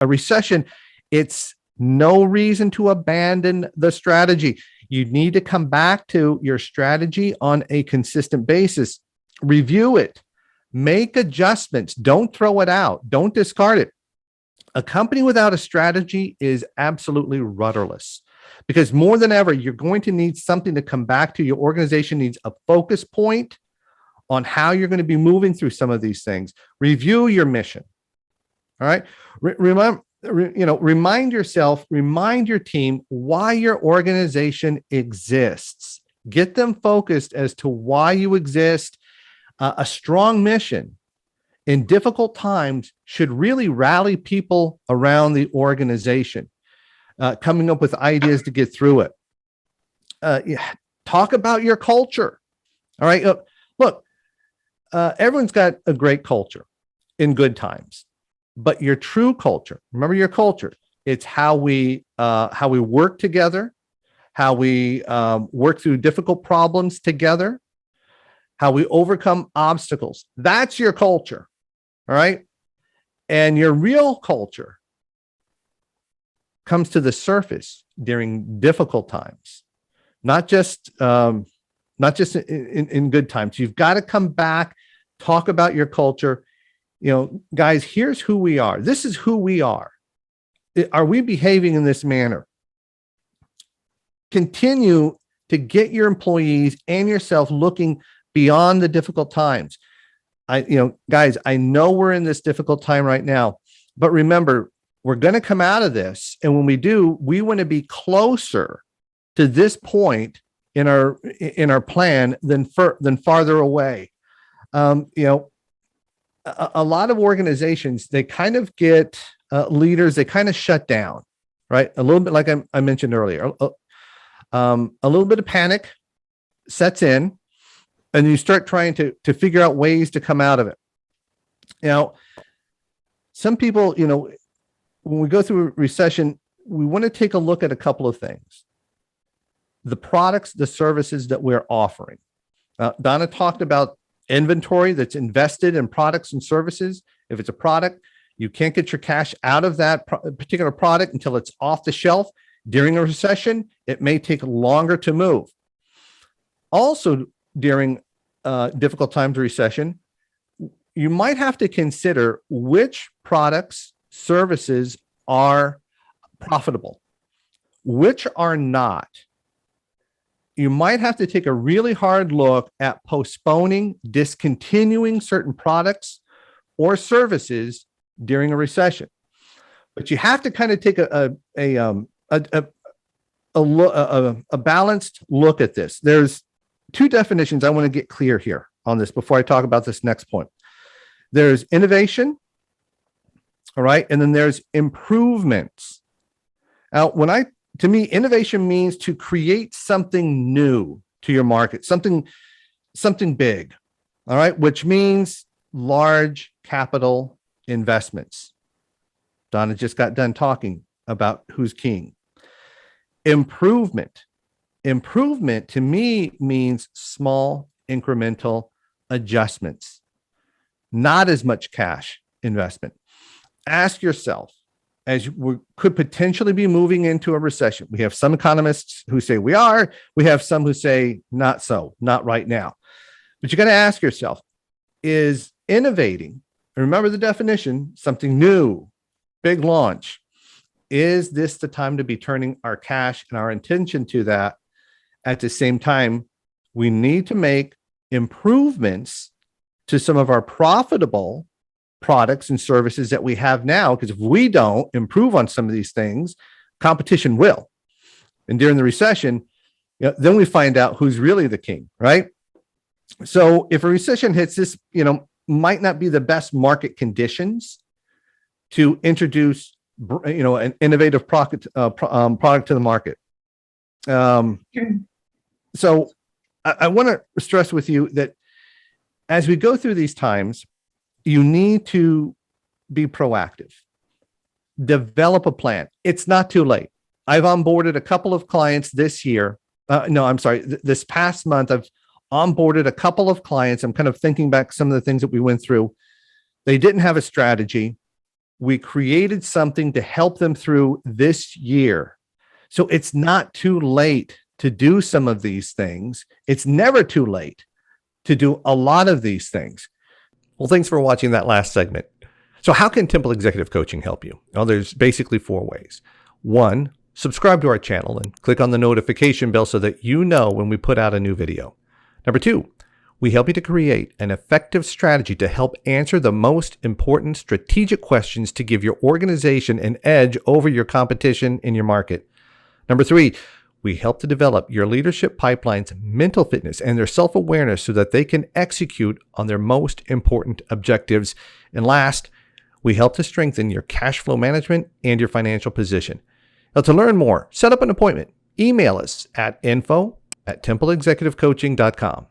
a recession, it's no reason to abandon the strategy. You need to come back to your strategy on a consistent basis, review it, make adjustments, don't throw it out, don't discard it. A company without a strategy is absolutely rudderless, because more than ever, you're going to need something to come back to. Your organization needs a focus point on how you're going to be moving through some of these things. Review your mission. All right. Remind yourself, remind your team why your organization exists. Get them focused as to why you exist. A strong mission in difficult times should really rally people around the organization, coming up with ideas to get through it. Talk about your culture. All right. Look, everyone's got a great culture in good times, but your true culture, remember your culture, it's how we work together, how we work through difficult problems together, how we overcome obstacles. That's your culture. All right. And your real culture comes to the surface during difficult times, not just in good times. You've got to come back, talk about your culture. Guys, here's who we are. This is who we are. Are we behaving in this manner? Continue to get your employees and yourself looking beyond the difficult times. Guys, I know we're in this difficult time right now, but remember, we're going to come out of this. And when we do, we want to be closer to this point in our plan than farther away. A lot of organizations, they kind of get leaders, they kind of shut down, right? A little bit like I mentioned earlier, a little bit of panic sets in, and you start trying to figure out ways to come out of it. Some people, when we go through a recession, we want to take a look at a couple of things. The products, the services that we're offering. Donna talked about inventory that's invested in products and services. If it's a product, you can't get your cash out of that particular product until it's off the shelf. During a recession, it may take longer to move. Also, during difficult times of recession, you might have to consider which products, services are profitable, which are not. You might have to take a really hard look at postponing, discontinuing certain products or services during a recession. But you have to kind of take a balanced look at this. There's two definitions I want to get clear here on this before I talk about this next point. There's innovation, all right, and then there's improvements. Now, to me, innovation means to create something new to your market, something big, all right, which means large capital investments. Donna just got done talking about who's king. Improvement to me means small incremental adjustments, not as much cash investment. Ask yourself, as we could potentially be moving into a recession. We have some economists who say we are, we have some who say not so, not right now. But you got to ask yourself, is innovating, and remember the definition, something new, big launch, is this the time to be turning our cash and our attention to that? At the same time, we need to make improvements to some of our profitable products and services that we have now, because if we don't improve on some of these things, competition will. And during the recession, then we find out who's really the king, right? So if a recession hits, this, might not be the best market conditions to introduce, an innovative product to the market. So I want to stress with you that as we go through these times, you need to be proactive. Develop a plan. It's not too late. I've onboarded a couple of clients this year. This past month, I've onboarded a couple of clients. I'm kind of thinking back some of the things that we went through. They didn't have a strategy. we created something to help them through this year. So it's not too late to do some of these things. It's never too late to do a lot of these things. Well, thanks for watching that last segment. So how can Temple Executive Coaching help you? Well, there's basically 4 ways. 1, subscribe to our channel and click on the notification bell so that you know when we put out a new video. Number 2, we help you to create an effective strategy to help answer the most important strategic questions to give your organization an edge over your competition in your market. Number 3, we help to develop your leadership pipeline's mental fitness and their self-awareness so that they can execute on their most important objectives. And last, we help to strengthen your cash flow management and your financial position. Now, to learn more, set up an appointment. Email us at info@templeexecutivecoaching.com.